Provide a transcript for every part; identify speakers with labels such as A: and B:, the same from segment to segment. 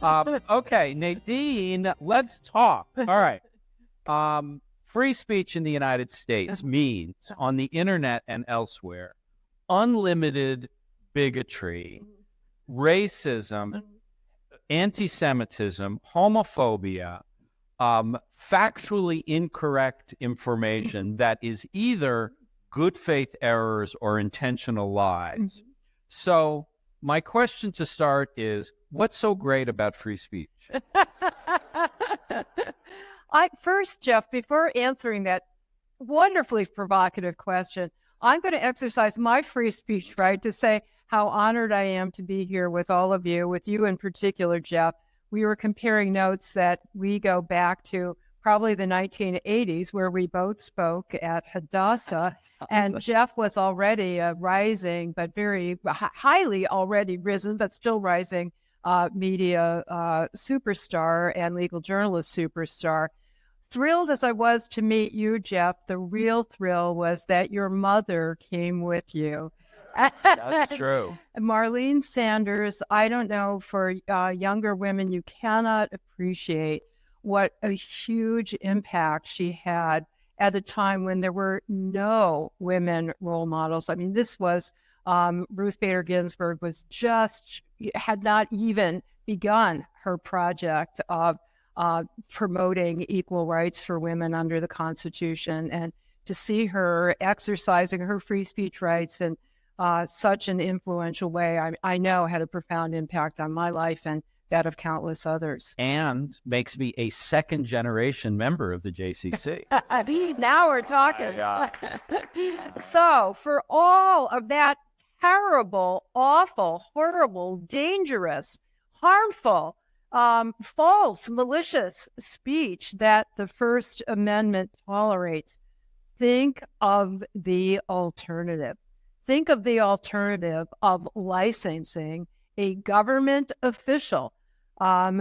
A: Okay, Nadine, let's talk. All right. Free speech in the United States means, on the internet and elsewhere, unlimited bigotry, racism, anti-Semitism, homophobia, factually incorrect information that is either good faith errors or intentional lies. So my question to start is, what's so great about free speech?
B: First, Jeff, before answering that wonderfully provocative question, I'm going to exercise my free speech right to say how honored I am to be here with all of you, with you in particular, Jeff. We were comparing notes that we go back to probably the 1980s, where we both spoke at Hadassah, and Jeff was already a rising, but very highly already risen, but still rising media superstar and legal journalist superstar. Thrilled as I was to meet you, Jeff, the real thrill was that your mother came with you.
A: That's true.
B: Marlene Sanders, I don't know, for younger women, you cannot appreciate what a huge impact she had at a time when there were no women role models. I mean, this was Ruth Bader Ginsburg had not even begun her project of promoting equal rights for women under the Constitution. And to see her exercising her free speech rights in such an influential way, I know had a profound impact on my life and that of countless others.
A: And makes me a second-generation member of the JCC.
B: Now we're talking. So for all of that terrible, awful, horrible, dangerous, harmful, false, malicious speech that the First Amendment tolerates, think of the alternative. Think of the alternative of licensing a government official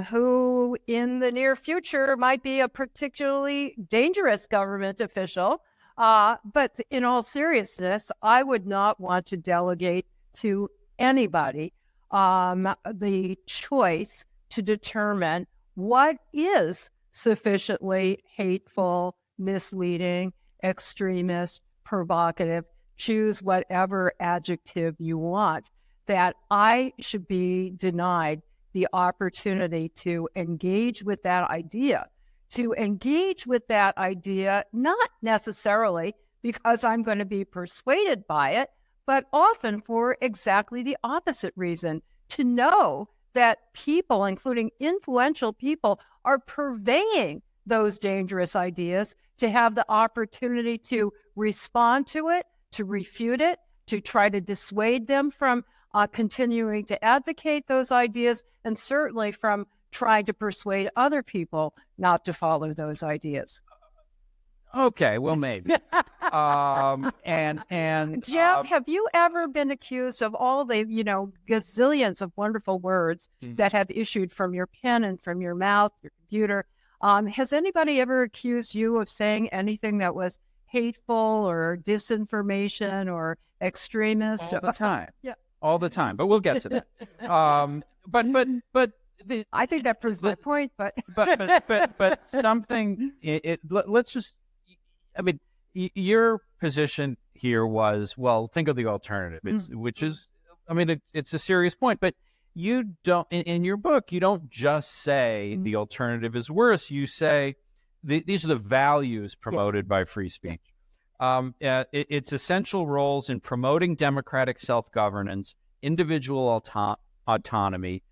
B: who in the near future might be a particularly dangerous government official. But in all seriousness, I would not want to delegate to anybody the choice to determine what is sufficiently hateful, misleading, extremist, provocative. Choose whatever adjective you want. That I should be denied the opportunity to engage with that idea. To engage with that idea, not necessarily because I'm going to be persuaded by it, but often for exactly the opposite reason. To know that people, including influential people, are purveying those dangerous ideas, to have the opportunity to respond to it, to refute it, to try to dissuade them from continuing to advocate those ideas, and certainly from trying to persuade other people not to follow those ideas.
A: Okay, well, maybe. and
B: Jeff, have you ever been accused of all the, gazillions of wonderful words that have issued from your pen and from your mouth, your computer? Has anybody ever accused you of saying anything that was hateful or disinformation or extremist?
A: All the time.
B: Yeah.
A: All the time. But we'll get to that.
B: I think that proves my point. But
A: something. Let's just. I mean, your position here was, well, think of the alternative, which is, I mean, it's a serious point, but you don't, in your book, you don't just say the alternative is worse. You say these are the values promoted by free speech. Its essential roles in promoting democratic self-governance, individual autonomy,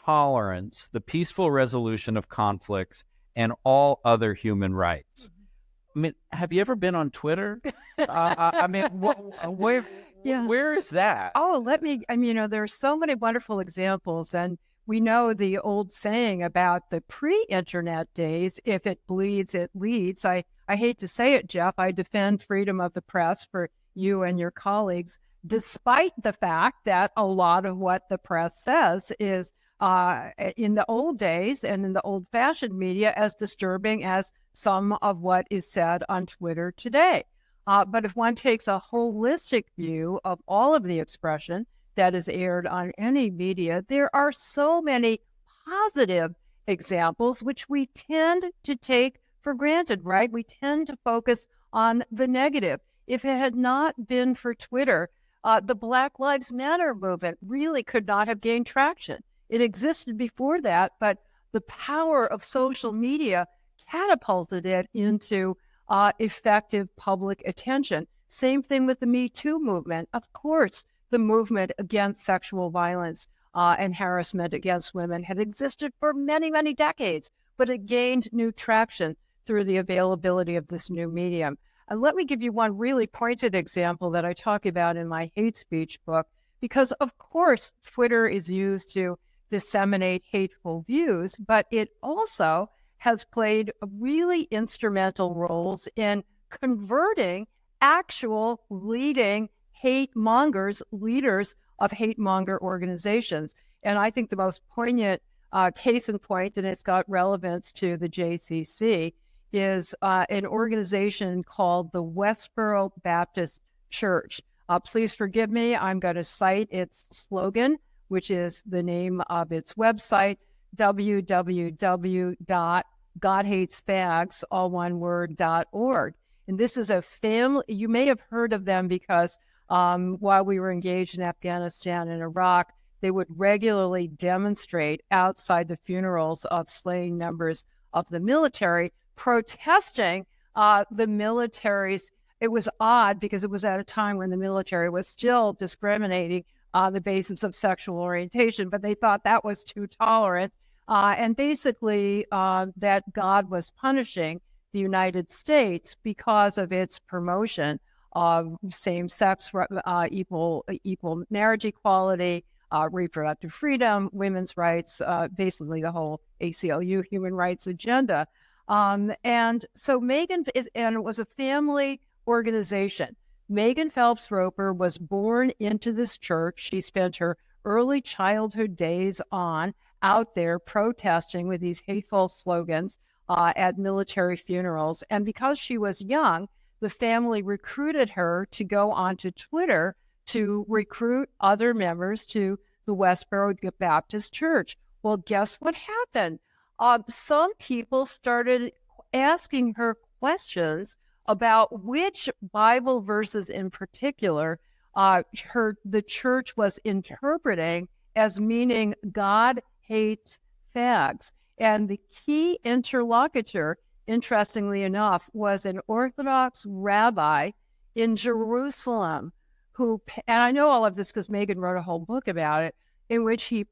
A: tolerance, the peaceful resolution of conflicts, and all other human rights. I mean, have you ever been on Twitter? I mean, where is that?
B: Oh, there are so many wonderful examples. And we know the old saying about the pre-internet days, if it bleeds, it leads. I hate to say it, Jeff, I defend freedom of the press for you and your colleagues, despite the fact that a lot of what the press says is in the old days and in the old-fashioned media as disturbing as some of what is said on Twitter today. But if one takes a holistic view of all of the expression that is aired on any media, there are so many positive examples, which we tend to take for granted, right? We tend to focus on the negative. If it had not been for Twitter, the Black Lives Matter movement really could not have gained traction. It existed before that, but the power of social media catapulted it into effective public attention. Same thing with the Me Too movement. Of course, the movement against sexual violence and harassment against women had existed for many, many decades, but it gained new traction through the availability of this new medium. And let me give you one really pointed example that I talk about in my hate speech book, because of course, Twitter is used to disseminate hateful views, but it also has played really instrumental roles in converting actual leading hate mongers, leaders of hate monger organizations. And I think the most poignant case in point, and it's got relevance to the JCC, is an organization called the Westboro Baptist Church. Please forgive me, I'm going to cite its slogan, which is the name of its website, www.godhatesfags, all one word, .org. And this is a family, you may have heard of them because while we were engaged in Afghanistan and Iraq, they would regularly demonstrate outside the funerals of slain members of the military, protesting the military's. It was odd because it was at a time when the military was still discriminating on the basis of sexual orientation, but they thought that was too tolerant. And basically that God was punishing the United States because of its promotion of same-sex, equal marriage equality, reproductive freedom, women's rights, basically the whole ACLU human rights agenda. And so Megan and it was a family organization. Megan Phelps Roper was born into this church. She spent her early childhood days out there protesting with these hateful slogans at military funerals. And because she was young, the family recruited her to go onto Twitter to recruit other members to the Westboro Baptist Church. Well, guess what happened? Some people started asking her questions about which Bible verses in particular the church was interpreting as meaning God hates fags. And the key interlocutor, interestingly enough, was an Orthodox rabbi in Jerusalem who, and I know all of this because Megan wrote a whole book about it, in which he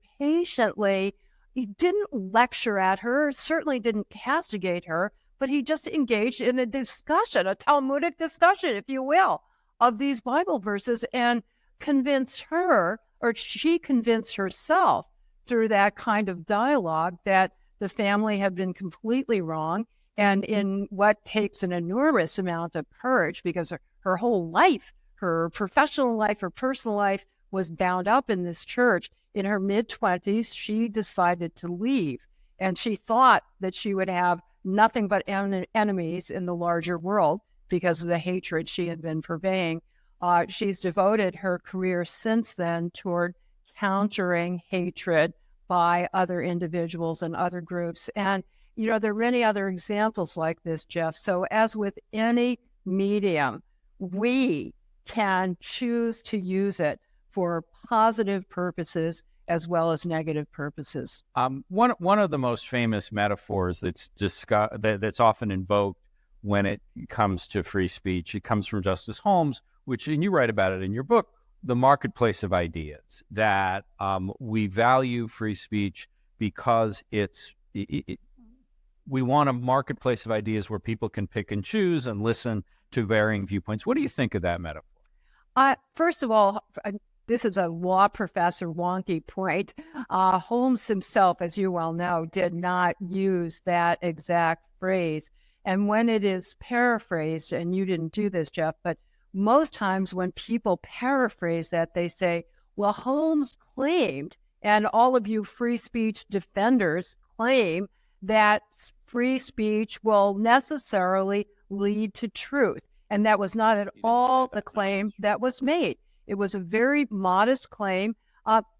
B: didn't lecture at her, certainly didn't castigate her, but he just engaged in a discussion, a Talmudic discussion, if you will, of these Bible verses and convinced her, or she convinced herself through that kind of dialogue, that the family had been completely wrong. And in what takes an enormous amount of courage, because her whole life, her professional life, her personal life was bound up in this church. In her mid-20s, she decided to leave. And she thought that she would have nothing but enemies in the larger world because of the hatred she had been purveying. She's devoted her career since then toward countering hatred by other individuals and other groups. And, there are many other examples like this, Jeff. So as with any medium, we can choose to use it for positive purposes as well as negative purposes.
A: One of the most famous metaphors that's often invoked when it comes to free speech, it comes from Justice Holmes, and you write about it in your book, the marketplace of ideas, that we value free speech because we want a marketplace of ideas where people can pick and choose and listen to varying viewpoints. What do you think of that metaphor?
B: First of all, this is a law professor wonky point. Holmes himself, as you well know, did not use that exact phrase. And when it is paraphrased, and you didn't do this, Jeff, but most times when people paraphrase that, they say, well, Holmes claimed, and all of you free speech defenders claim, that free speech will necessarily lead to truth. And that was not at all the claim that was made. It was a very modest claim,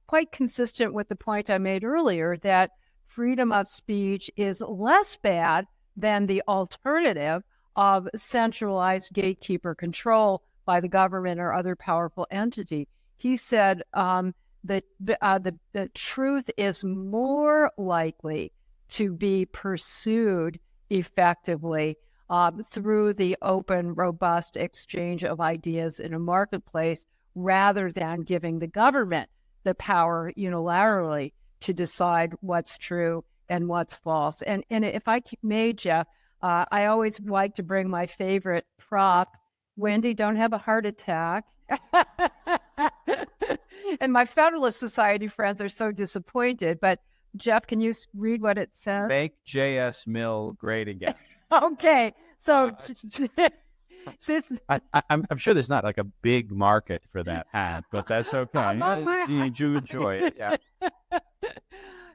B: quite consistent with the point I made earlier, that freedom of speech is less bad than the alternative of centralized gatekeeper control by the government or other powerful entity. He said that the truth is more likely to be pursued effectively through the open, robust exchange of ideas in a marketplace, rather than giving the government the power unilaterally to decide what's true and what's false. And if I may, Jeff, I always like to bring my favorite prop. Wendy, don't have a heart attack. And my Federalist Society friends are so disappointed. But Jeff, can you read what it says?
A: Make J.S. Mill great again.
B: Okay, so
A: I'm sure there's not like a big market for that hat, but that's okay. You enjoy it, yeah.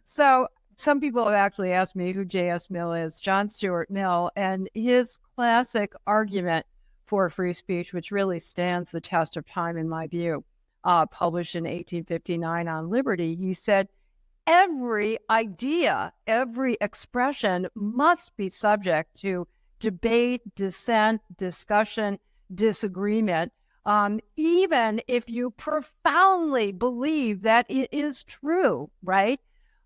B: So some people have actually asked me who J.S. Mill is, John Stuart Mill, and his classic argument for free speech, which really stands the test of time in my view, published in 1859 on Liberty. He said, every idea, every expression must be subject to debate, dissent, discussion, disagreement, even if you profoundly believe that it is true, right?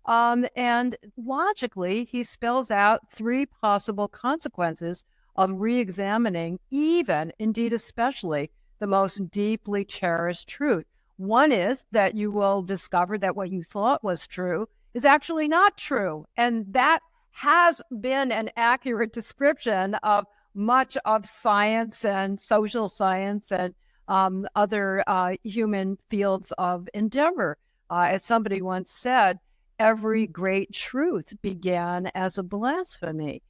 B: And logically, he spells out three possible consequences of re-examining even, indeed especially, the most deeply cherished truth. One is that you will discover that what you thought was true is actually not true. And that has been an accurate description of much of science and social science and other human fields of endeavor. As somebody once said, every great truth began as a blasphemy.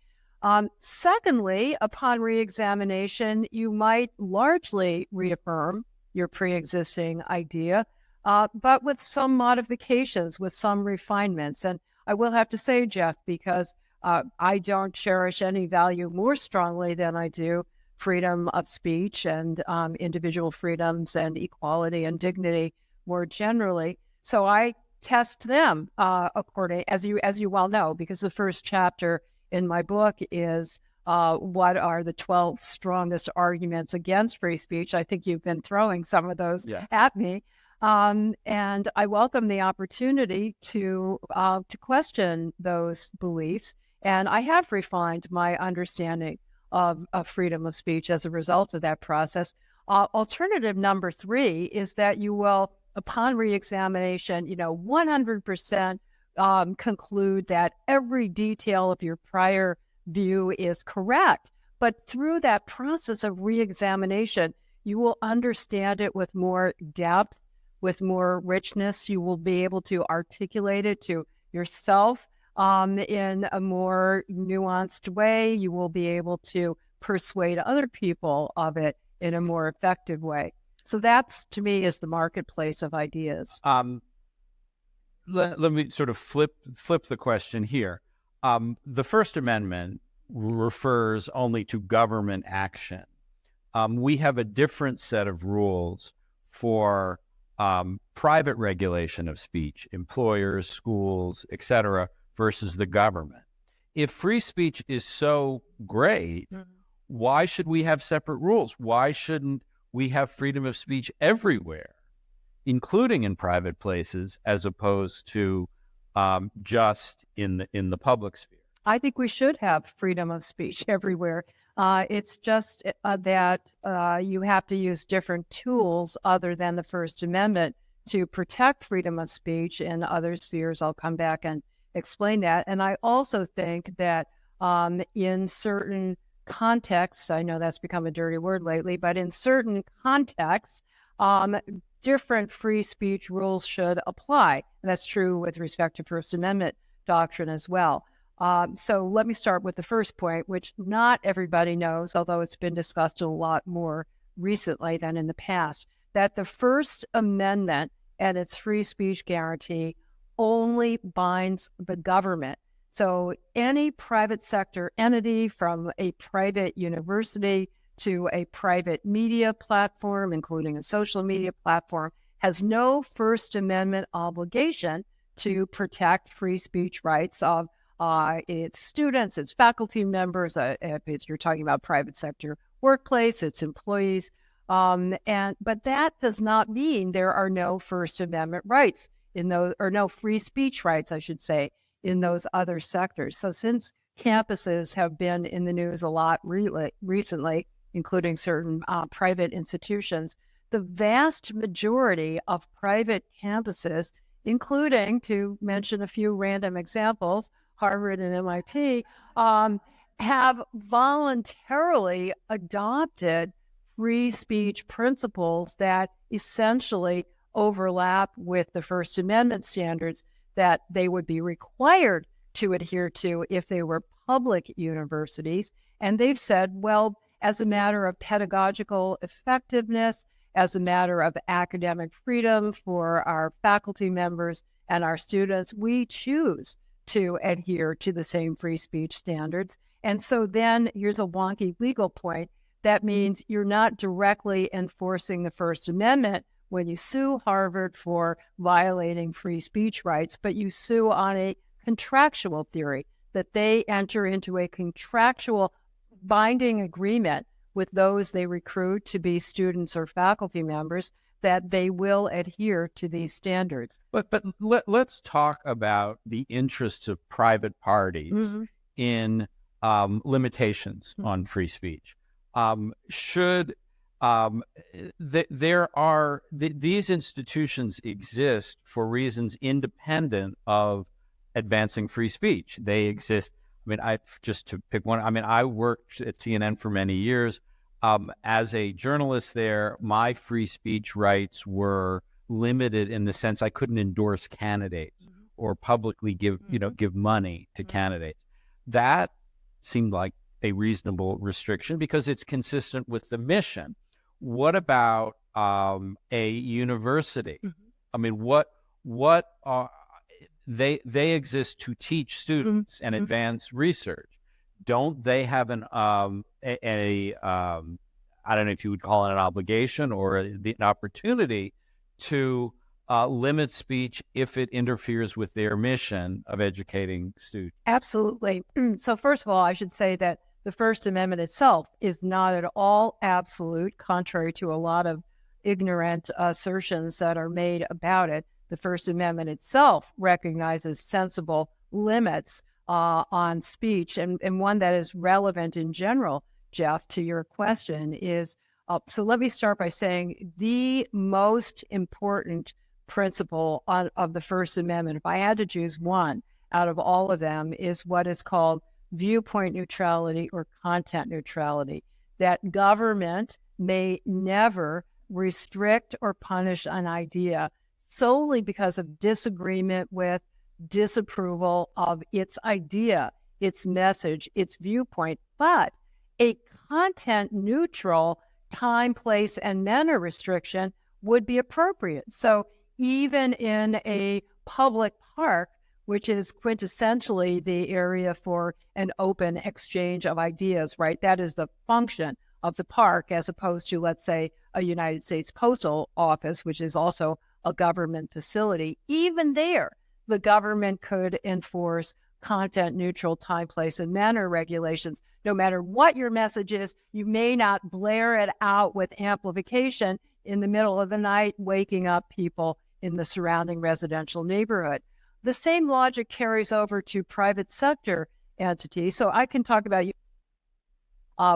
B: Secondly, upon re-examination, you might largely reaffirm your pre-existing idea, but with some modifications, with some refinements. And I will have to say, Jeff, because I don't cherish any value more strongly than I do freedom of speech and individual freedoms and equality and dignity more generally. So I test them according, as you well know, because the first chapter in my book is what are the 12 strongest arguments against free speech. I think you've been throwing some of those at me. And I welcome the opportunity to question those beliefs. And I have refined my understanding of freedom of speech as a result of that process. Alternative number 3 is that you will, upon re-examination, 100% conclude that every detail of your prior view is correct. But through that process of re-examination, you will understand it with more depth, with more richness. You will be able to articulate it to yourself in a more nuanced way. You will be able to persuade other people of it in a more effective way. So that's, to me, is the marketplace of ideas.
A: Let me sort of flip the question here. The First Amendment refers only to government action. We have a different set of rules for private regulation of speech, employers, schools, etc., versus the government. If free speech is so great, why should we have separate rules? Why shouldn't we have freedom of speech everywhere, including in private places, as opposed to just in the public sphere?
B: I think we should have freedom of speech everywhere. It's just that you have to use different tools other than the First Amendment to protect freedom of speech in other spheres. I'll come back and explain that. And I also think that in certain contexts, I know that's become a dirty word lately, but in certain contexts, different free speech rules should apply. And that's true with respect to First Amendment doctrine as well. So let me start with the first point, which not everybody knows, although it's been discussed a lot more recently than in the past, that the First Amendment and its free speech guarantee only binds the government. So any private sector entity, from a private university to a private media platform, including a social media platform, has no First Amendment obligation to protect free speech rights of its students, its faculty members, if you're talking about private sector workplace, its employees. But that does not mean there are no First Amendment rights in those, or no free speech rights, I should say, in those other sectors. So since campuses have been in the news a lot recently, including certain private institutions, the vast majority of private campuses, including, to mention a few random examples, Harvard and MIT, have voluntarily adopted free speech principles that essentially overlap with the First Amendment standards that they would be required to adhere to if they were public universities. And they've said, well, as a matter of pedagogical effectiveness, as a matter of academic freedom for our faculty members and our students, we choose to adhere to the same free speech standards. And so then here's a wonky legal point. That means you're not directly enforcing the First Amendment when you sue Harvard for violating free speech rights, but you sue on a contractual theory that they enter into a contractual binding agreement with those they recruit to be students or faculty members, that they will adhere to these standards.
A: But let's talk about the interests of private parties in limitations on free speech. These institutions exist for reasons independent of advancing free speech. They exist. I mean, just to pick one. I mean, I worked at CNN for many years. As a journalist there, my free speech rights were limited in the sense I couldn't endorse candidates or publicly give money to candidates. That seemed like a reasonable restriction because it's consistent with the mission. What about a university? I mean, what are they exist to teach students and advance research. Don't they have an I don't know if you would call it an obligation or an opportunity to limit speech if it interferes with their mission of educating students?
B: Absolutely. So first of all, I should say that the First Amendment itself is not at all absolute, contrary to a lot of ignorant assertions that are made about it. The First Amendment itself recognizes sensible limits on speech, and one that is relevant in general, Jeff, to your question is, so let me start by saying the most important principle of the First Amendment, if I had to choose one out of all of them, is what is called viewpoint neutrality or content neutrality, that government may never restrict or punish an idea solely because of disagreement with, disapproval of its idea, its message, its viewpoint, but a content neutral time, place, and manner restriction would be appropriate. So even in a public park, which is quintessentially the area for an open exchange of ideas, right? That is the function of the park, as opposed to, let's say, a United States Postal Office, which is also a government facility. Even there, the government could enforce content neutral time, place, and manner regulations. No matter what your message is, you may not blare it out with amplification in the middle of the night, waking up people in the surrounding residential neighborhood. The same logic carries over to private sector entities. So I can talk about you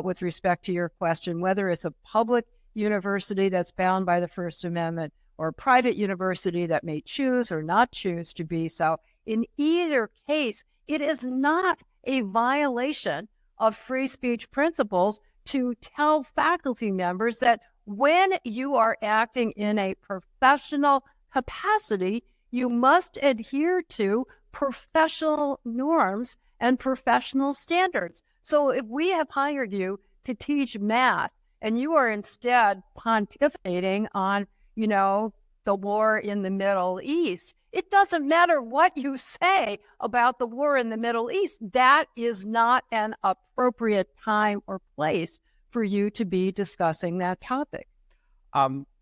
B: with respect to your question, whether it's a public university that's bound by the First Amendment or a private university that may choose or not choose to be so. In either case, it is not a violation of free speech principles to tell faculty members that when you are acting in a professional capacity, you must adhere to professional norms and professional standards. So if we have hired you to teach math and you are instead pontificating on, the war in the Middle East, it doesn't matter what you say about the war in the Middle East. That is not an appropriate time or place for you to be discussing that topic.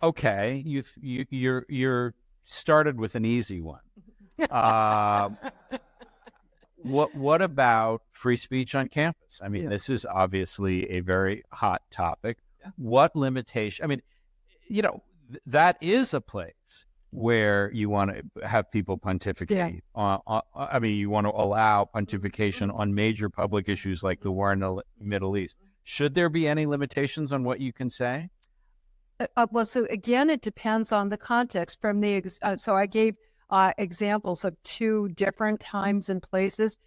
A: Okay, you're started with an easy one. What about free speech on campus? I mean, this is obviously a very hot topic. What limitation? I mean, that is a place where you want to have people pontificate. I mean, you want to allow pontification on major public issues like the war in the Middle East. Should there be any limitations on what you can say?
B: Well, so again, it depends on the context. So I gave examples of 2 different times and places.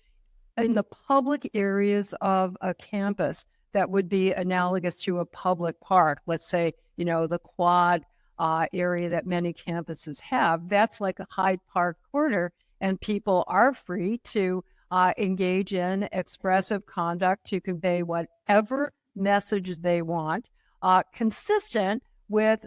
B: In the public areas of a campus, that would be analogous to a public park. Let's say, the quad area that many campuses have. That's like a Hyde Park corner, and people are free to engage in expressive conduct to convey whatever message they want, consistent with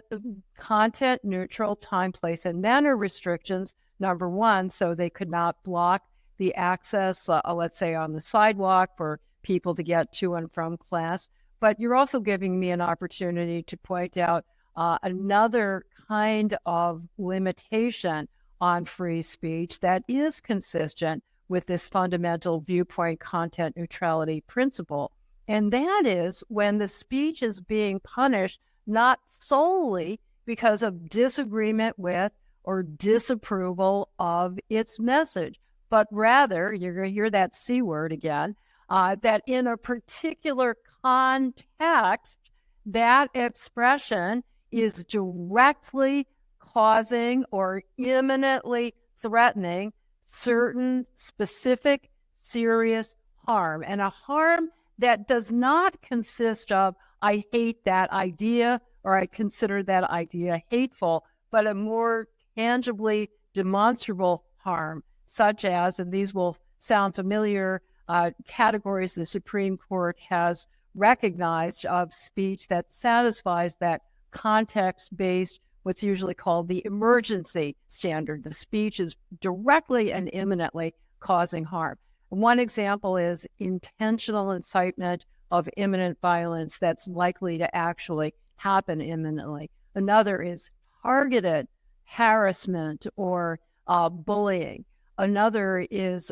B: content neutral time, place, and manner restrictions, number one, so they could not block the access, let's say on the sidewalk for people to get to and from class. But you're also giving me an opportunity to point out another kind of limitation on free speech that is consistent with this fundamental viewpoint content neutrality principle. And that is when the speech is being punished not solely because of disagreement with or disapproval of its message, but rather, you're going to hear that C word again, that in a particular context, that expression is directly causing or imminently threatening certain specific serious harm, and a harm that does not consist of, I hate that idea or I consider that idea hateful, but a more tangibly demonstrable harm, such as, and these will sound familiar, categories the Supreme Court has recognized of speech that satisfies that context-based, what's usually called the emergency standard. The speech is directly and imminently causing harm. One example is intentional incitement of imminent violence that's likely to actually happen imminently. Another is targeted harassment or bullying. Another is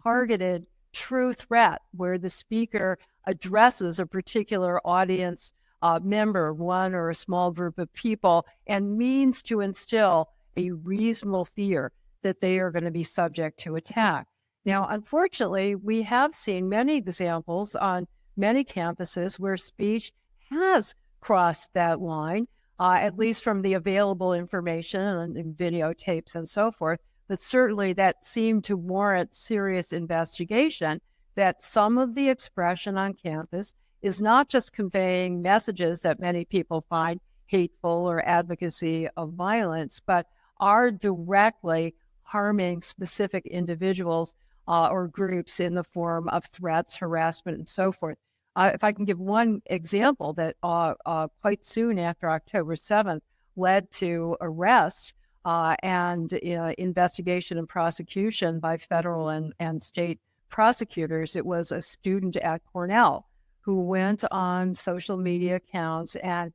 B: targeted true threat, where the speaker addresses a particular audience member, one or a small group of people, and means to instill a reasonable fear that they are going to be subject to attack. Now, unfortunately, we have seen many examples on many campuses where speech has crossed that line, at least from the available information and videotapes and so forth, but certainly that seemed to warrant serious investigation, that some of the expression on campus is not just conveying messages that many people find hateful or advocacy of violence, but are directly harming specific individuals or groups in the form of threats, harassment, and so forth. If I can give one example that quite soon after October 7th led to arrest and investigation and prosecution by federal and state prosecutors, it was a student at Cornell who went on social media accounts and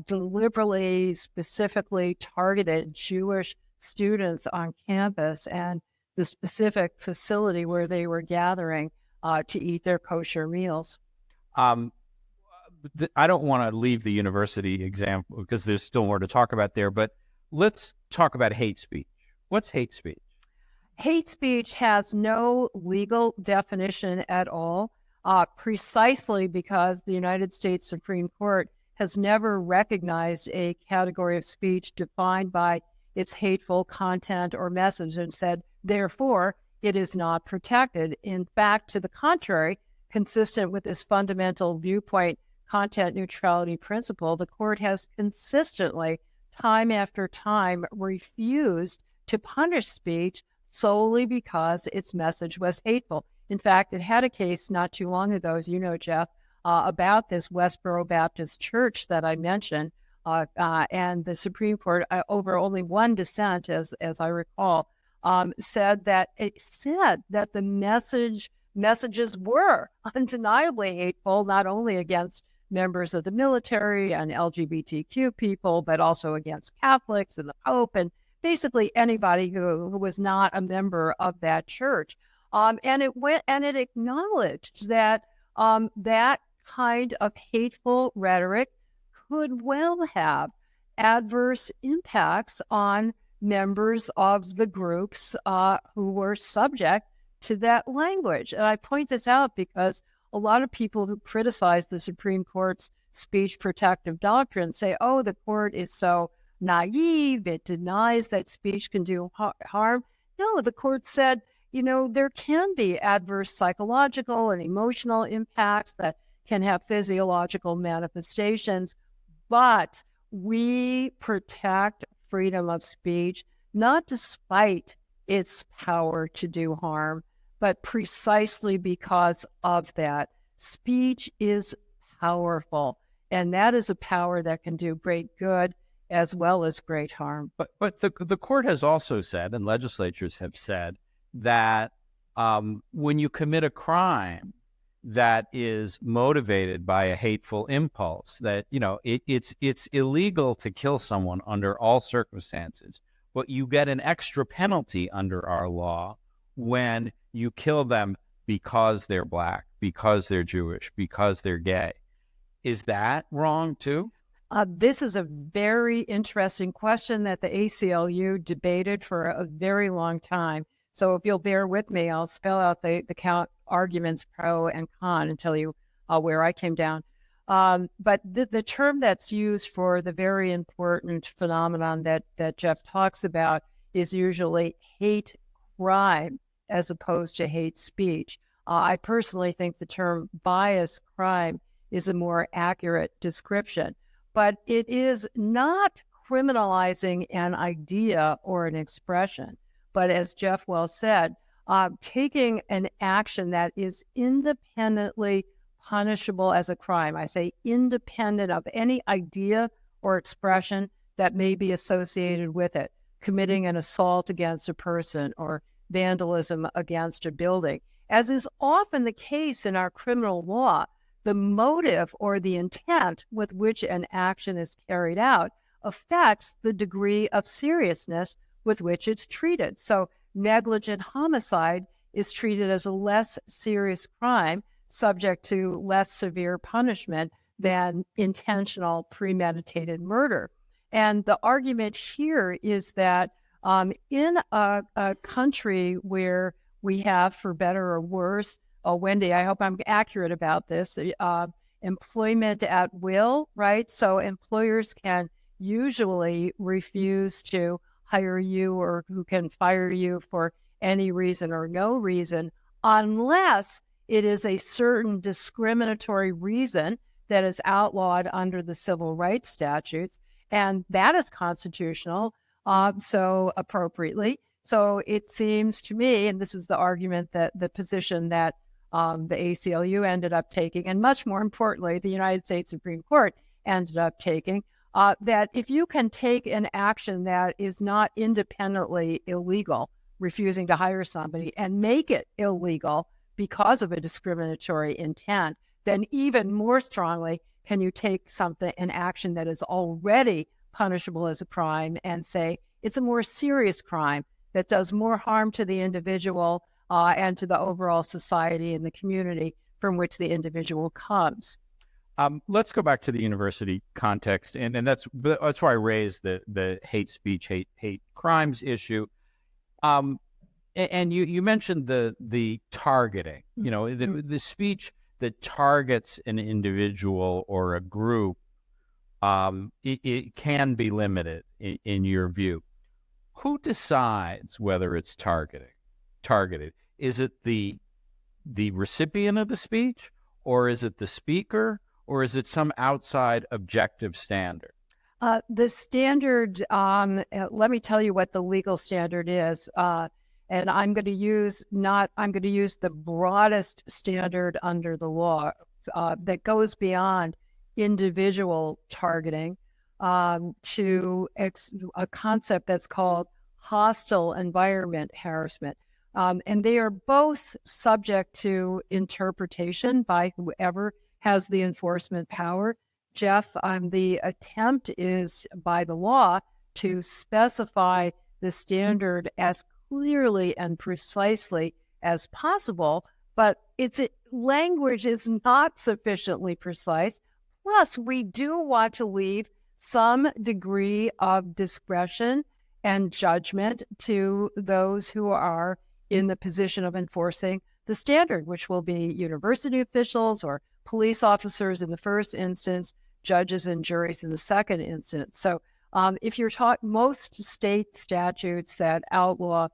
B: deliberately, specifically targeted Jewish students on campus and the specific facility where they were gathering to eat their kosher meals.
A: I don't want to leave the university example because there's still more to talk about there, but let's talk about hate speech. What's hate speech?
B: Hate speech has no legal definition at all, precisely because the United States Supreme Court has never recognized a category of speech defined by its hateful content or message and said, therefore, it is not protected. In fact, to the contrary, consistent with this fundamental viewpoint content neutrality principle, the court has consistently, time after time, refused to punish speech solely because its message was hateful. In fact, it had a case not too long ago, as you know, Jeff, about this Westboro Baptist Church that I mentioned, and the Supreme Court, over only one dissent, as I recall, said that the messages were undeniably hateful, not only against members of the military and LGBTQ people, but also against Catholics and the Pope and basically anybody who was not a member of that church. And it acknowledged that that kind of hateful rhetoric could well have adverse impacts on members of the groups who were subject to that language. And I point this out because a lot of people who criticize the Supreme Court's speech protective doctrine say, oh, the court is so naive, it denies that speech can do harm. No, the court said, there can be adverse psychological and emotional impacts that can have physiological manifestations, but we protect freedom of speech, not despite its power to do harm, but precisely because of that. Speech is powerful, and that is a power that can do great good as well as great harm.
A: But the court has also said, and legislatures have said, that when you commit a crime that is motivated by a hateful impulse, that it's illegal to kill someone under all circumstances, but you get an extra penalty under our law when you kill them because they're Black, because they're Jewish, because they're gay. Is that wrong too?
B: This is a very interesting question that the ACLU debated for a very long time. So if you'll bear with me, I'll spell out the count arguments pro and con and tell you where I came down. But the term that's used for the very important phenomenon that Jeff talks about is usually hate crime as opposed to hate speech. I personally think the term bias crime is a more accurate description, but it is not criminalizing an idea or an expression, but as Jeff well said, taking an action that is independently punishable as a crime. I say independent of any idea or expression that may be associated with it, committing an assault against a person or vandalism against a building. As is often the case in our criminal law, the motive or the intent with which an action is carried out affects the degree of seriousness with which it's treated. So negligent homicide is treated as a less serious crime, subject to less severe punishment than intentional premeditated murder. And the argument here is that in a country where we have, for better or worse, Wendy, I hope I'm accurate about this, employment at will, right? So employers can usually refuse to hire you or who can fire you for any reason or no reason, unless it is a certain discriminatory reason that is outlawed under the civil rights statutes, and that is constitutional, so appropriately. So it seems to me, and this is the argument that the position that the ACLU ended up taking, and much more importantly, the United States Supreme Court ended up taking, that if you can take an action that is not independently illegal, refusing to hire somebody, and make it illegal because of a discriminatory intent, then even more strongly can you take an action that is already punishable as a crime and say it's a more serious crime that does more harm to the individual and to the overall society and the community from which the individual comes.
A: Let's go back to the university context, and that's why I raised the hate speech, hate crimes issue. And you mentioned the targeting. The speech that targets an individual or a group, it can be limited in your view. Who decides whether it's targeted? Is it the recipient of the speech, or is it the speaker, or is it some outside objective standard?
B: The standard, let me tell you what the legal standard is. And I'm going to use the broadest standard under the law that goes beyond individual targeting to a concept that's called hostile environment harassment. And they are both subject to interpretation by whoever has the enforcement power. Jeff, the attempt is by the law to specify the standard as clearly and precisely as possible, but its language is not sufficiently precise. Plus, we do want to leave some degree of discretion and judgment to those who are in the position of enforcing the standard, which will be university officials or police officers in the first instance, judges and juries in the second instance. So if you're most state statutes that outlaw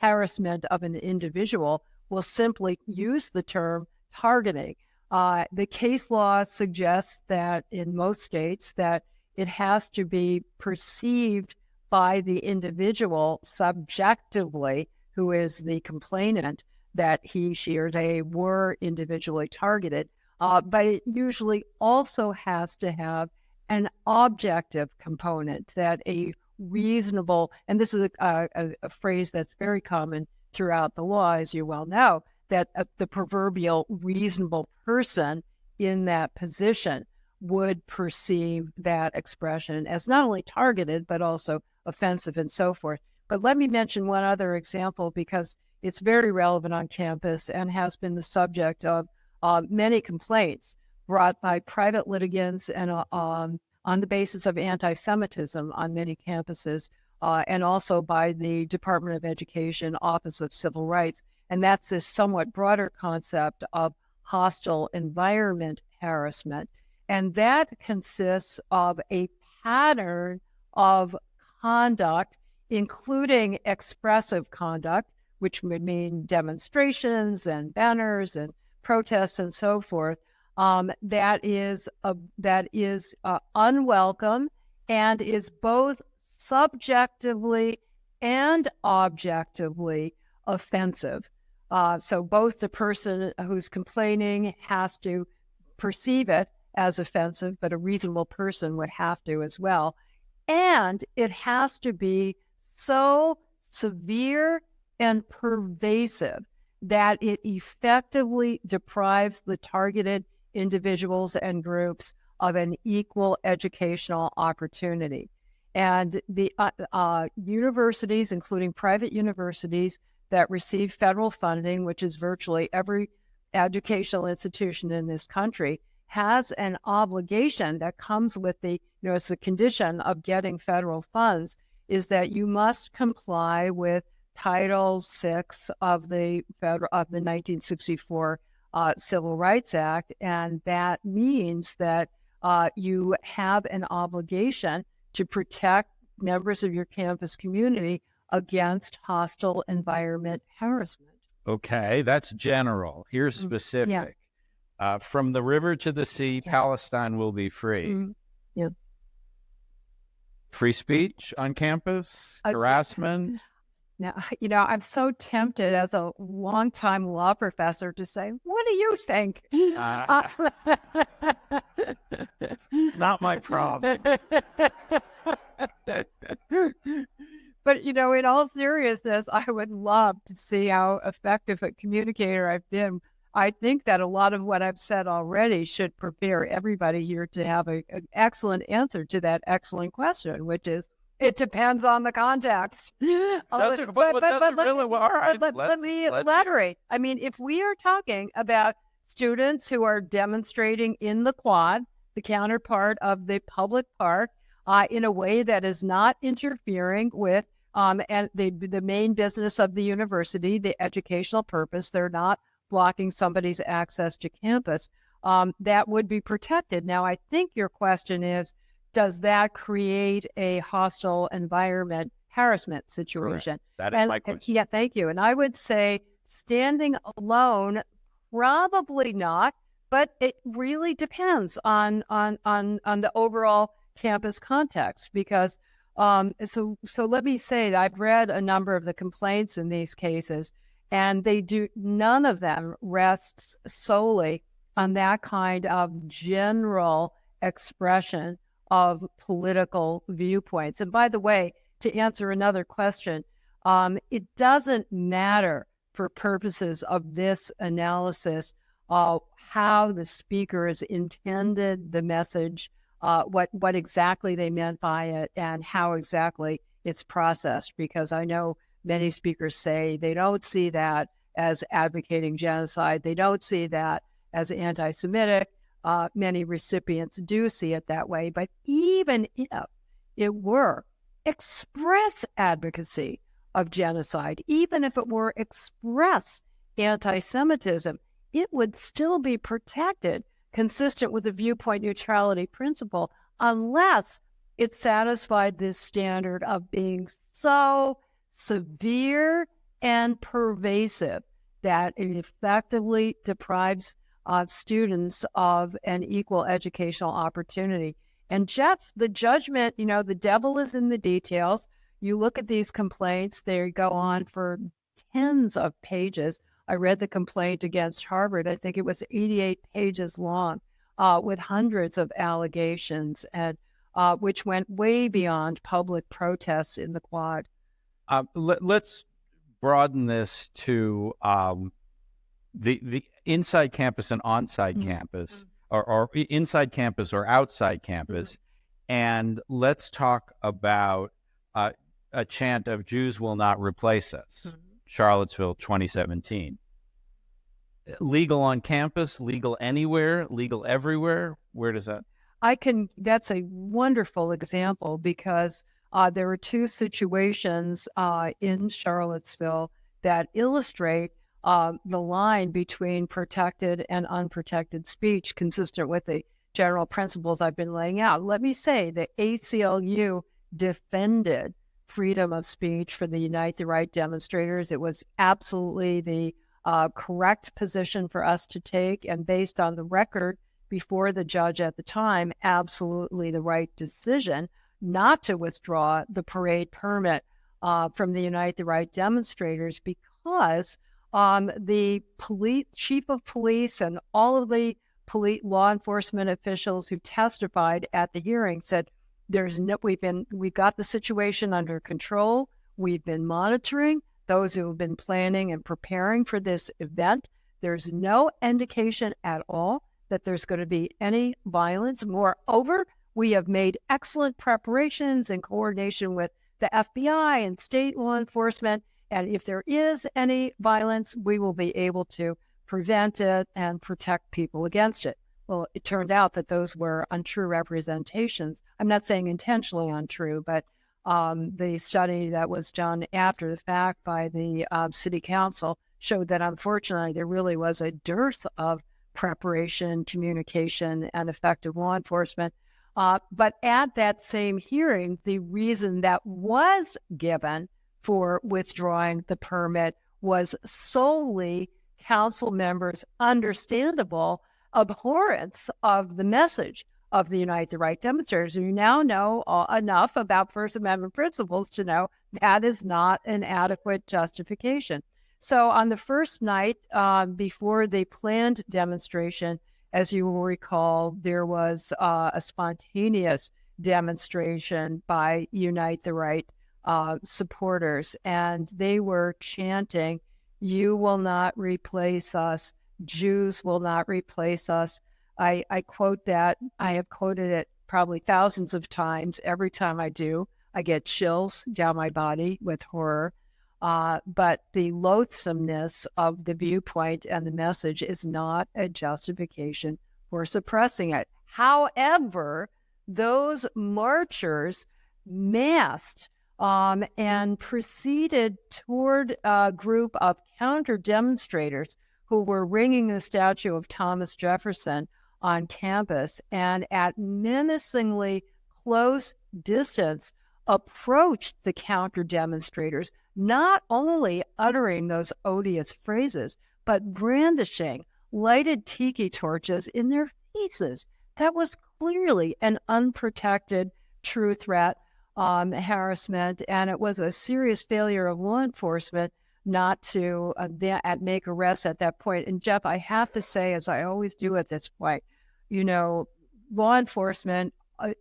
B: harassment of an individual will simply use the term targeting. The case law suggests that in most states that it has to be perceived by the individual subjectively, who is the complainant, that he, she, or they were individually targeted. But it usually also has to have an objective component, that a reasonable, and this is a phrase that's very common throughout the law, as you well know, that the proverbial reasonable person in that position would perceive that expression as not only targeted, but also offensive and so forth. But let me mention one other example, because it's very relevant on campus and has been the subject of many complaints brought by private litigants and on the basis of anti-Semitism on many campuses, and also by the Department of Education Office of Civil Rights. And that's this somewhat broader concept of hostile environment harassment. And that consists of a pattern of conduct, including expressive conduct, which would mean demonstrations and banners and protests and so forth, that is unwelcome and is both subjectively and objectively offensive. So both the person who's complaining has to perceive it as offensive, but a reasonable person would have to as well. And it has to be so severe and pervasive that it effectively deprives the targeted individuals and groups of an equal educational opportunity. And the universities, including private universities that receive federal funding, which is virtually every educational institution in this country, has an obligation that comes with the, it's the condition of getting federal funds, is that you must comply with Title VI of the 1964 Civil Rights Act, and that means that you have an obligation to protect members of your campus community against hostile environment harassment.
A: Okay, that's general. Here's specific.
B: Yeah.
A: From the river to the sea, Palestine will be free.
B: Yeah.
A: Free speech on campus, harassment.
B: Now, I'm so tempted as a longtime law professor to say, what do you think?
A: It's not my problem.
B: But, in all seriousness, I would love to see how effective a communicator I've been. I think that a lot of what I've said already should prepare everybody here to have an excellent answer to that excellent question, which is, it depends on the context. Let me elaborate. I mean, if we are talking about students who are demonstrating in the quad, the counterpart of the public park, in a way that is not interfering with and the main business of the university, the educational purpose, they're not blocking somebody's access to campus, that would be protected. Now, I think your question is, does that create a hostile environment harassment situation?
A: Correct. That is my question.
B: Yeah, thank you. And I would say standing alone, probably not, but it really depends on the overall campus context, because so let me say that I've read a number of the complaints in these cases, and none of them rests solely on that kind of general expression of political viewpoints. And by the way, to answer another question, it doesn't matter for purposes of this analysis how the speakers intended the message, what exactly they meant by it, and how exactly it's processed, because I know many speakers say they don't see that as advocating genocide. They don't see that as anti-Semitic. Many recipients do see it that way. But even if it were express advocacy of genocide, even if it were express anti-Semitism, it would still be protected consistent with the viewpoint neutrality principle unless it satisfied this standard of being so severe and pervasive that it effectively deprives students of an equal educational opportunity. And Jeff, the judgment, the devil is in the details. You look at these complaints, they go on for tens of pages. I read the complaint against Harvard. I think it was 88 pages long, with hundreds of allegations, and which went way beyond public protests in the Quad.
A: Let's broaden this to the inside campus and on-site campus, or inside campus or outside campus, and let's talk about a chant of "Jews will not replace us." Charlottesville, 2017. Legal on campus, legal anywhere, legal everywhere. Where does that?
B: That's a wonderful example, because there were two situations in Charlottesville that illustrate the line between protected and unprotected speech, consistent with the general principles I've been laying out. Let me say the ACLU defended freedom of speech for the Unite the Right demonstrators. It was absolutely the correct position for us to take, and based on the record before the judge at the time, absolutely the right decision not to withdraw the parade permit from the Unite the Right demonstrators, because the chief of police and all of the law enforcement officials who testified at the hearing said, we've got the situation under control. We've been monitoring those who have been planning and preparing for this event. There's no indication at all that there's going to be any violence. Moreover, we have made excellent preparations in coordination with the FBI and state law enforcement. And if there is any violence, we will be able to prevent it and protect people against it. Well, it turned out that those were untrue representations. I'm not saying intentionally untrue, but the study that was done after the fact by the city council showed that, unfortunately, there really was a dearth of preparation, communication, and effective law enforcement. But at that same hearing, the reason that was given for withdrawing the permit was solely council members' understandable abhorrence of the message of the Unite the Right demonstrators. You now know enough about First Amendment principles to know that is not an adequate justification. So on the first night before the planned demonstration, as you will recall, there was a spontaneous demonstration by Unite the Right supporters, and they were chanting, "You will not replace us. Jews will not replace us." I quote that. I have quoted it probably thousands of times. Every time I do, I get chills down my body with horror. But the loathsomeness of the viewpoint and the message is not a justification for suppressing it. However, those marchers massed and proceeded toward a group of counter-demonstrators who were ringing the statue of Thomas Jefferson on campus, and at menacingly close distance approached the counter-demonstrators, not only uttering those odious phrases, but brandishing lighted tiki torches in their faces. That was clearly an unprotected true threat harassment, and it was a serious failure of law enforcement not to make arrests at that point. And Jeff, I have to say, as I always do at this point, law enforcement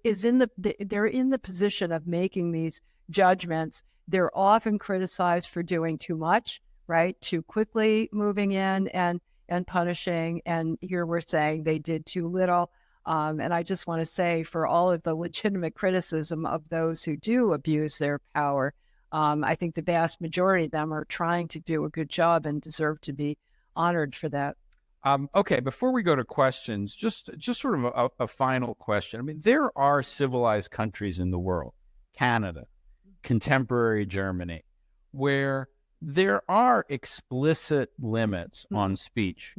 B: they're in the position of making these judgments. They're often criticized for doing too much, right? Too quickly moving in and punishing. And here we're saying they did too little. And I just want to say, for all of the legitimate criticism of those who do abuse their power, I think the vast majority of them are trying to do a good job and deserve to be honored for that.
A: Okay, before we go to questions, just sort of a final question. I mean, there are civilized countries in the world, Canada, contemporary Germany, where there are explicit limits on speech,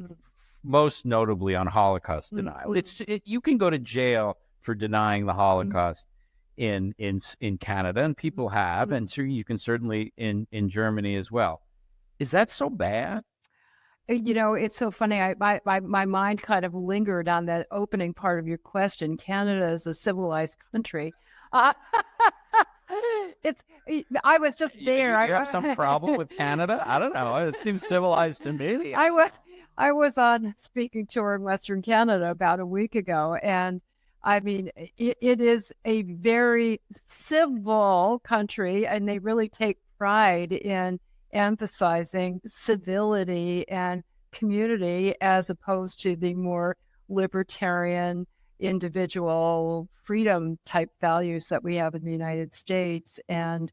A: most notably on Holocaust denial. You can go to jail for denying the Holocaust in Canada, and people have, and so you can certainly in Germany as well. Is that so bad?
B: You know, it's so funny. My mind kind of lingered on that opening part of your question. Canada is a civilized country. I was just there.
A: You have some problem with Canada? I don't know. It seems civilized to me.
B: I was on speaking tour in Western Canada about a week ago, and I mean, it is a very civil country, and they really take pride in emphasizing civility and community as opposed to the more libertarian, individual freedom type values that we have in the United States. And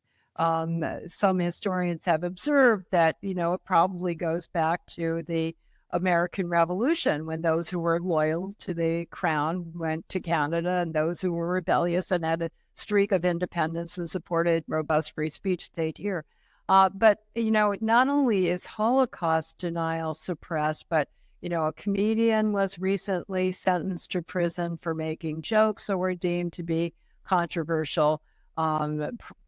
B: some historians have observed that, you know, it probably goes back to the American Revolution, when those who were loyal to the crown went to Canada, and those who were rebellious and had a streak of independence and supported robust free speech stayed here. But, you know, not only is Holocaust denial suppressed, but, you know, a comedian was recently sentenced to prison for making jokes or were deemed to be controversial.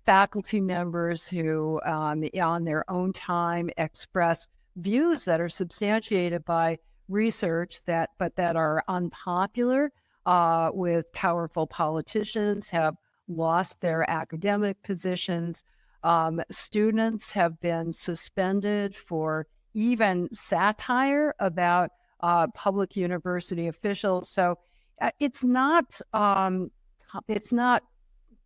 B: Faculty members who, on their own time, express views that are substantiated by research that are unpopular with powerful politicians, have lost their academic positions. Students have been suspended for even satire about public university officials. So it's not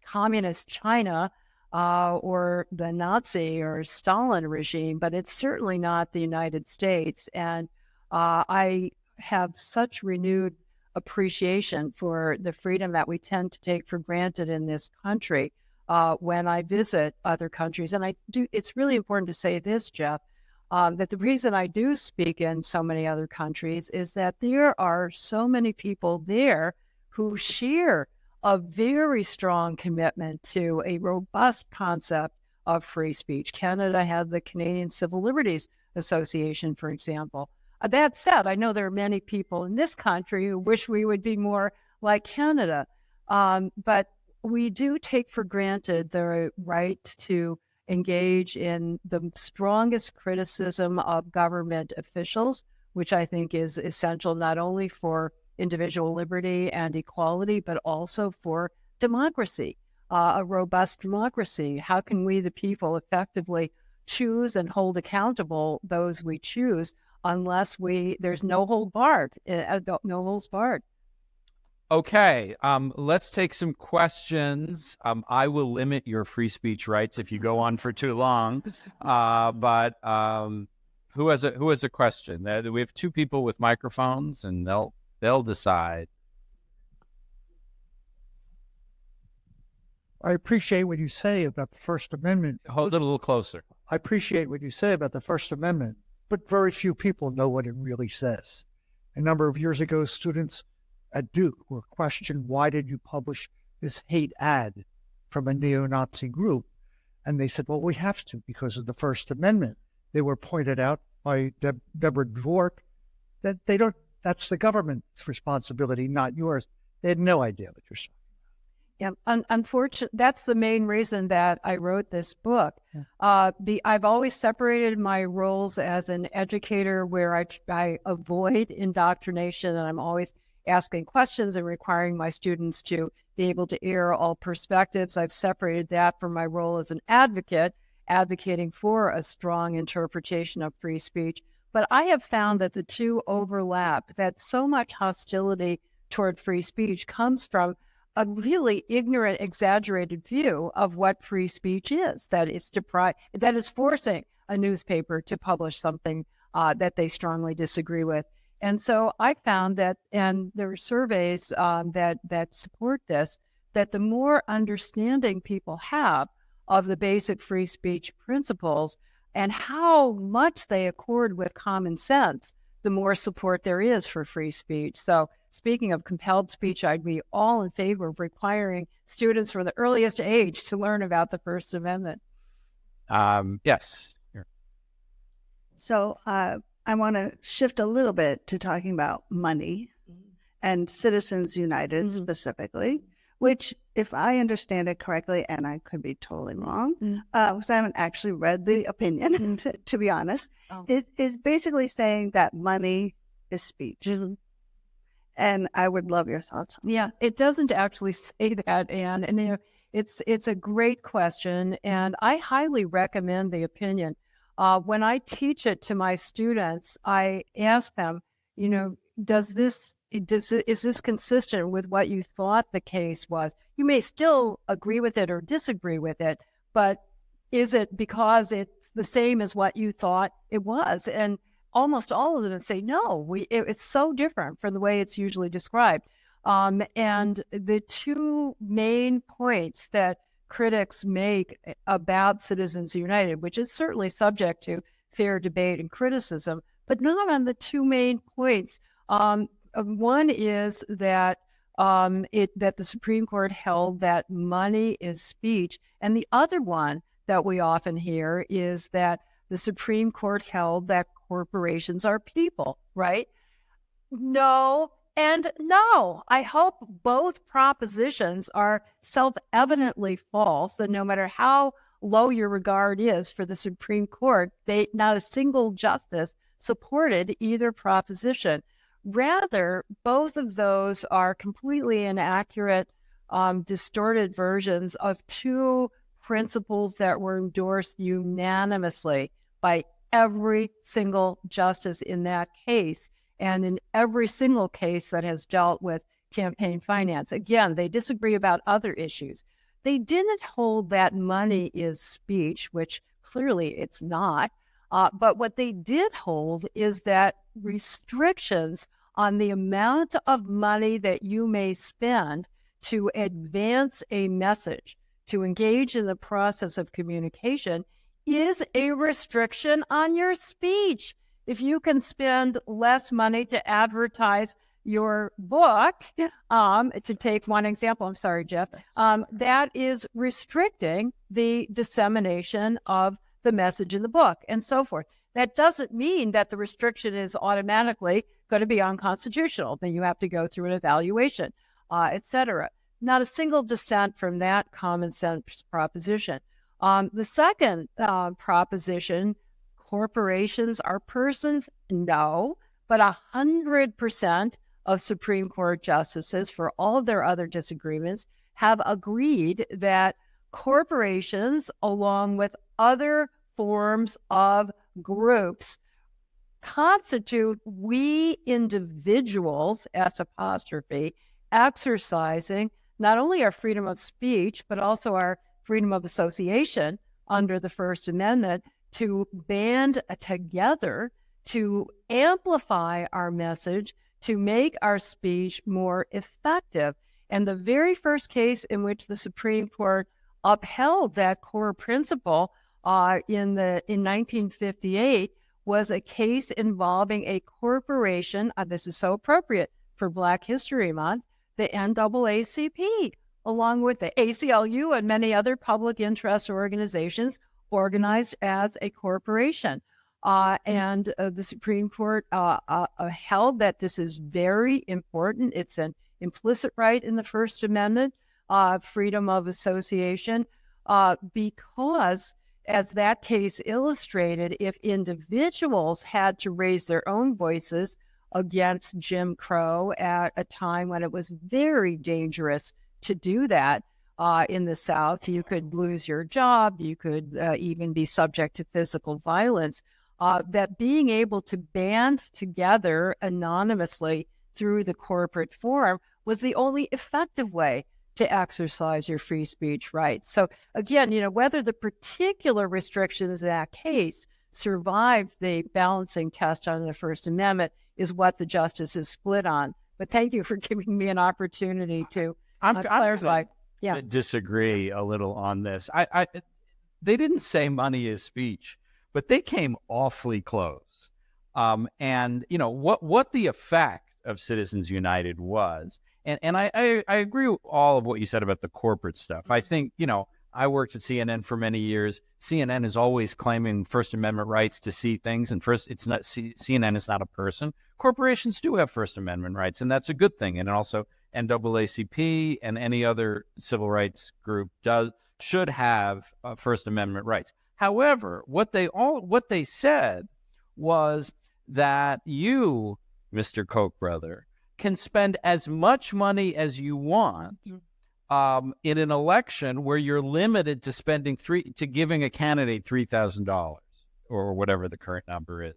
B: communist China or the Nazi or Stalin regime, but it's certainly not the United States. And I have such renewed appreciation for the freedom that we tend to take for granted in this country when I visit other countries. And it's really important to say this, Jeff, that the reason I do speak in so many other countries is that there are so many people there who share a very strong commitment to a robust concept of free speech. Canada had the Canadian Civil Liberties Association, for example. That said, I know there are many people in this country who wish we would be more like Canada, but we do take for granted the right to engage in the strongest criticism of government officials, which I think is essential not only for individual liberty and equality, but also for democracy, a robust democracy. How can we, the people, effectively choose and hold accountable those we choose unless there's no holds barred? No holds barred.
A: Okay, let's take some questions. I will limit your free speech rights if you go on for too long. But who has a question? We have two people with microphones, and they'll decide.
C: I appreciate what you say about the First Amendment.
A: Hold it a little closer.
C: I appreciate what you say about the First Amendment, but very few people know what it really says. A number of years ago, students at Duke were questioned, why did you publish this hate ad from a neo-Nazi group? And they said, well, we have to because of the First Amendment. They were pointed out by Deborah Dwork that that's the government's responsibility, not yours. They had no idea what you're saying.
B: Yeah, unfortunately, that's the main reason that I wrote this book. I've always separated my roles as an educator, where I avoid indoctrination, and I'm always asking questions and requiring my students to be able to air all perspectives. I've separated that from my role as an advocate, advocating for a strong interpretation of free speech. But I have found that the two overlap, that so much hostility toward free speech comes from a really ignorant, exaggerated view of what free speech is, that is forcing a newspaper to publish something that they strongly disagree with. And so I found that, and there are surveys that support this, that the more understanding people have of the basic free speech principles and how much they accord with common sense, the more support there is for free speech. So speaking of compelled speech, I'd be all in favor of requiring students from the earliest age to learn about the First Amendment.
A: Yes. Here.
D: So I want to shift a little bit to talking about money and Citizens United specifically, which, if I understand it correctly, and I could be totally wrong, because I haven't actually read the opinion, to be honest, is basically saying that money is speech. And I would love your thoughts on
B: Yeah, it doesn't actually say that, Anne. And it's a great question, and I highly recommend the opinion. When I teach it to my students, I ask them, is this consistent with what you thought the case was? You may still agree with it or disagree with it, but is it because it's the same as what you thought it was? And almost all of them say, no, it's so different from the way it's usually described. And the two main points that critics make about Citizens United, which is certainly subject to fair debate and criticism, but not on the two main points. One is that that the Supreme Court held that money is speech, and the other one that we often hear is that the Supreme Court held that corporations are people, right? No and no. I hope both propositions are self-evidently false, and no matter how low your regard is for the Supreme Court, not a single justice supported either proposition. Rather, both of those are completely inaccurate, distorted versions of two principles that were endorsed unanimously by every single justice in that case, and in every single case that has dealt with campaign finance. Again, they disagree about other issues. They didn't hold that money is speech, which clearly it's not. But what they did hold is that restrictions on the amount of money that you may spend to advance a message, to engage in the process of communication, is a restriction on your speech. If you can spend less money to advertise your book, to take one example, I'm sorry, Jeff, that is restricting the dissemination of the message in the book and so forth. That doesn't mean that the restriction is automatically going to be unconstitutional. Then you have to go through an evaluation, et cetera. Not a single dissent from that common sense proposition. The second proposition, corporations are persons? No, but 100% of Supreme Court justices, for all of their other disagreements, have agreed that corporations, along with other forms of groups, constitute we individuals, S', exercising not only our freedom of speech, but also our freedom of association under the First Amendment, to band together to amplify our message, to make our speech more effective. And the very first case in which the Supreme Court upheld that core principle in 1958 was a case involving a corporation. This is so appropriate for Black History Month, the NAACP, along with the ACLU and many other public interest organizations organized as a corporation. And the Supreme Court held that this is very important. It's an implicit right in the First Amendment, freedom of association, because, as that case illustrated, if individuals had to raise their own voices against Jim Crow at a time when it was very dangerous to do that in the South, you could lose your job, you could even be subject to physical violence, that being able to band together anonymously through the corporate forum was the only effective way to exercise your free speech rights. So again, whether the particular restrictions in that case survived the balancing test on the First Amendment is what the justices split on. But thank you for giving me an opportunity to clarify.
A: To disagree a little on this. They didn't say money is speech, but they came awfully close. And you know what the effect of Citizens United was, and I agree with all of what you said about the corporate stuff. I think, you know, I worked at CNN for many years. CNN is always claiming First Amendment rights to see things, and CNN is not a person. Corporations do have First Amendment rights, and that's a good thing. And also NAACP and any other civil rights group should have First Amendment rights. However, what they said was that you, Mr. Koch brother, can spend as much money as you want in an election where you're limited to spending giving a candidate $3,000 or whatever the current number is.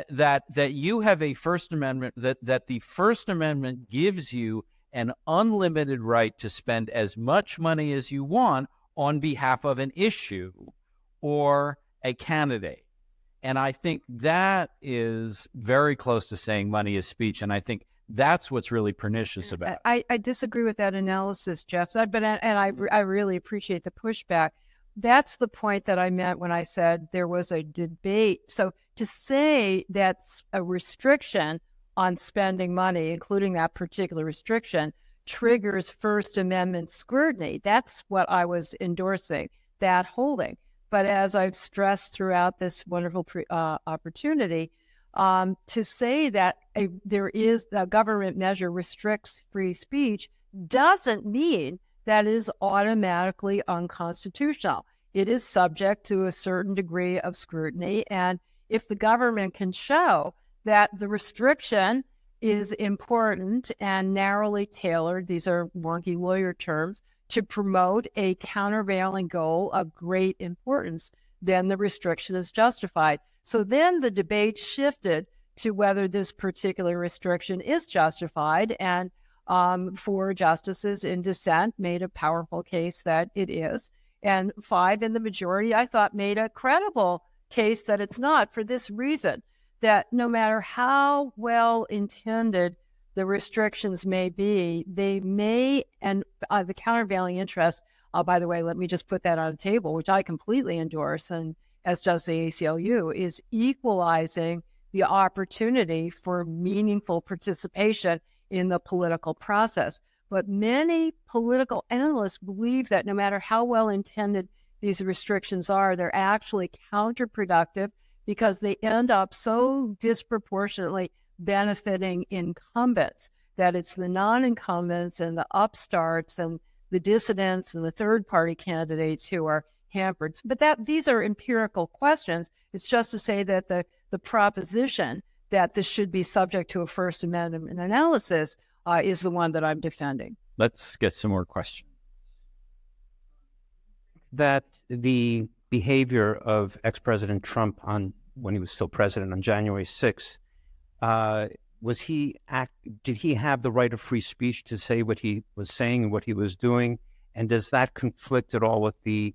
A: That you have a First Amendment, that the First Amendment gives you an unlimited right to spend as much money as you want on behalf of an issue or a candidate. And I think that is very close to saying money is speech. And I think that's what's really pernicious about it.
B: I disagree with that analysis, Jeff. But I really appreciate the pushback. That's the point that I meant when I said there was a debate. So to say that's a restriction on spending money, including that particular restriction, triggers First Amendment scrutiny. That's what I was endorsing, that holding. But as I've stressed throughout this wonderful opportunity, to say that there is a government measure restricts free speech doesn't mean that is automatically unconstitutional. It is subject to a certain degree of scrutiny. And if the government can show that the restriction is important and narrowly tailored, these are wonky lawyer terms, to promote a countervailing goal of great importance, then the restriction is justified. So then the debate shifted to whether this particular restriction is justified, and four justices in dissent made a powerful case that it is, and 5 in the majority, I thought, made a credible case that it's not, for this reason, that no matter how well intended the restrictions may be, they may, and the countervailing interest, by the way, let me just put that on the table, which I completely endorse, and as does the ACLU, is equalizing the opportunity for meaningful participation in the political process. But many political analysts believe that no matter how well intended these restrictions are, they're actually counterproductive because they end up so disproportionately benefiting incumbents that it's the non-incumbents and the upstarts and the dissidents and the third-party candidates who are hampered. But these are empirical questions. It's just to say that the proposition that this should be subject to a First Amendment analysis is the one that I'm defending.
A: Let's get some more questions.
E: That the behavior of ex-President Trump when he was still president on January 6th, did he have the right of free speech to say what he was saying and what he was doing? And does that conflict at all with the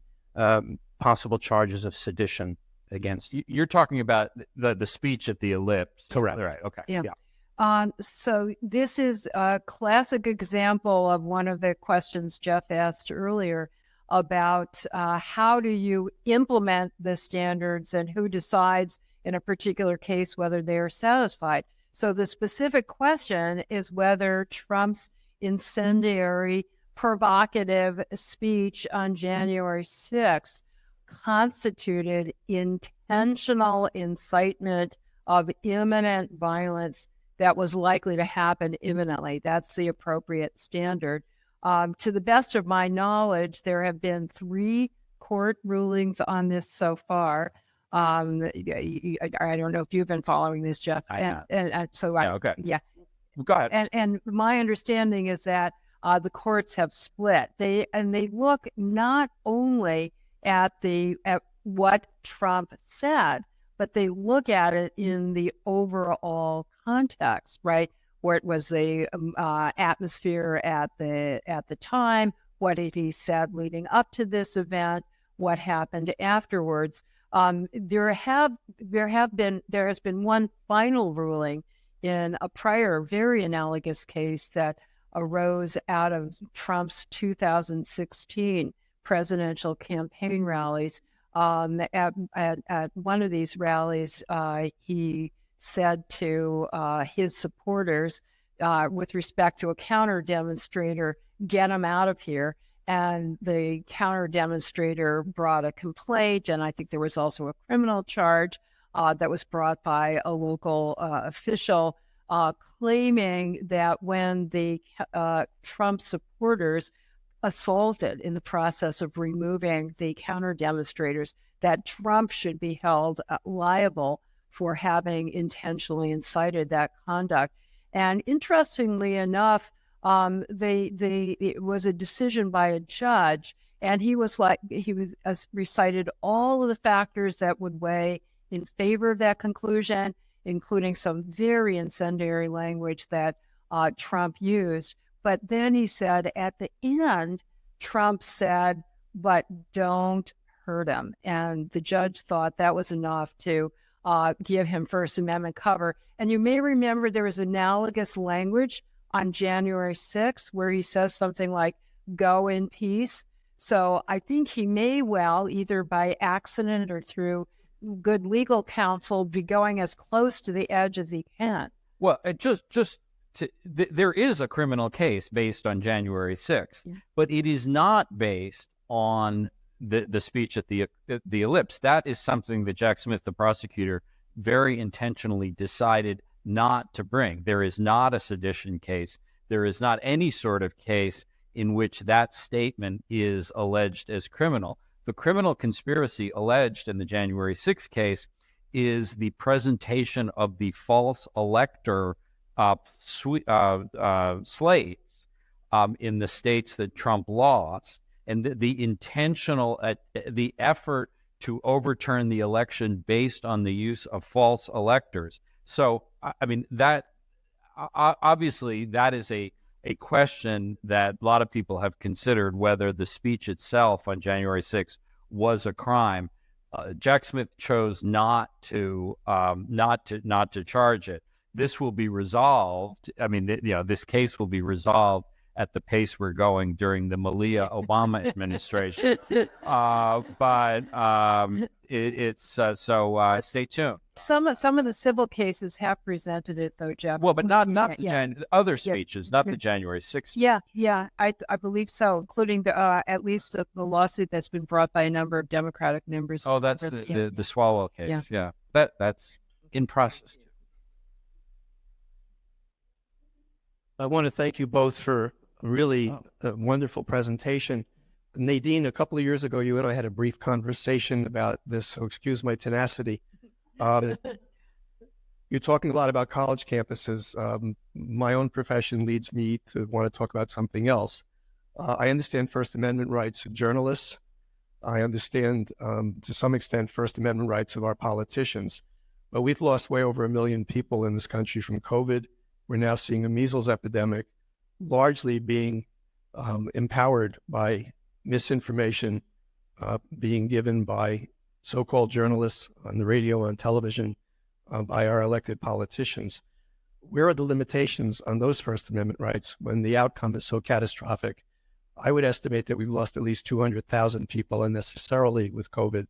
E: possible charges of sedition against?
A: You're talking about the speech at the Ellipse.
E: Correct.
A: Right. Okay.
B: Yeah. So this is a classic example of one of the questions Jeff asked earlier about how do you implement the standards and who decides in a particular case whether they are satisfied. So the specific question is whether Trump's incendiary, provocative speech on January 6th constituted intentional incitement of imminent violence that was likely to happen imminently. That's the appropriate standard. To the best of my knowledge, there have been 3 court rulings on this so far. I don't know if you've been following this, Jeff.
A: I have.
B: Okay. Yeah.
A: Go ahead.
B: And my understanding is that the courts have split. They look not only at what Trump said, but they look at it in the overall context, right? Where it was the atmosphere at the time, what had he said leading up to this event, what happened afterwards. There has been one final ruling in a prior very analogous case that arose out of Trump's 2016 presidential campaign rallies. At one of these rallies, he said to his supporters, with respect to a counter demonstrator, get him out of here. And the counter demonstrator brought a complaint, and I think there was also a criminal charge that was brought by a local official, claiming that when the Trump supporters assaulted in the process of removing the counter demonstrators, that Trump should be held liable for having intentionally incited that conduct. And interestingly enough, it was a decision by a judge, and he recited all of the factors that would weigh in favor of that conclusion, including some very incendiary language that Trump used. But then he said at the end, Trump said, but don't hurt him. And the judge thought that was enough to give him First Amendment cover. And you may remember there was analogous language on January 6th where he says something like, go in peace. So I think he may well, either by accident or through good legal counsel, be going as close to the edge as he can.
A: Well, there is a criminal case based on January 6th, but it is not based on the speech at the ellipse. That is something that Jack Smith, the prosecutor, very intentionally decided not to bring. There is not a sedition case. There is not any sort of case in which that statement is alleged as criminal. The criminal conspiracy alleged in the January 6th case is the presentation of the false elector slates in the states that Trump lost, and the intentional, the effort to overturn the election based on the use of false electors. So, I mean, that obviously that is a question that a lot of people have considered, whether the speech itself on January 6th was a crime. Jack Smith chose not to charge it. This will be resolved. I mean, this case will be resolved at the pace we're going during the Malia Obama administration. Stay tuned.
B: Some of the civil cases have presented it, though, Jeff.
A: Well, but not the other speeches, not the January 6th.
B: Yeah, I believe so, including at least the lawsuit that's been brought by a number of Democratic members.
A: Oh, that's the Swalwell case. Yeah, that's in process.
F: I want to thank you both for a really wonderful presentation. Nadine, a couple of years ago, you and I had a brief conversation about this, so excuse my tenacity. You're talking a lot about college campuses. My own profession leads me to want to talk about something else. I understand First Amendment rights of journalists. I understand, to some extent, First Amendment rights of our politicians. But we've lost way over 1 million people in this country from COVID. We're now seeing a measles epidemic, largely being empowered by misinformation being given by so-called journalists on the radio, on television, by our elected politicians. Where are the limitations on those First Amendment rights when the outcome is so catastrophic? I would estimate that we've lost at least 200,000 people unnecessarily with COVID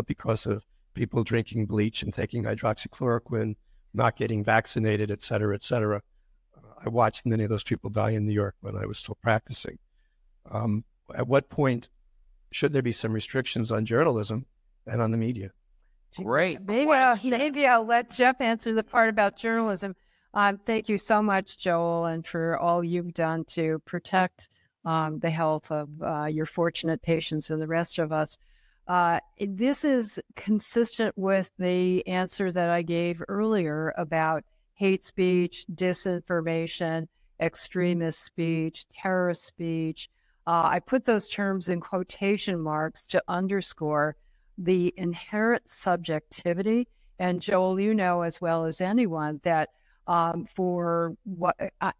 F: because of people drinking bleach and taking hydroxychloroquine, not getting vaccinated, et cetera, et cetera. I watched many of those people die in New York when I was still practicing. At what point should there be some restrictions on journalism and on the media?
A: Great.
B: Maybe I'll let Jeff answer the part about journalism. Thank you so much, Joel, and for all you've done to protect the health of your fortunate patients and the rest of us. This is consistent with the answer that I gave earlier about hate speech, disinformation, extremist speech, terrorist speech. I put those terms in quotation marks to underscore the inherent subjectivity. And Joel, you know as well as anyone that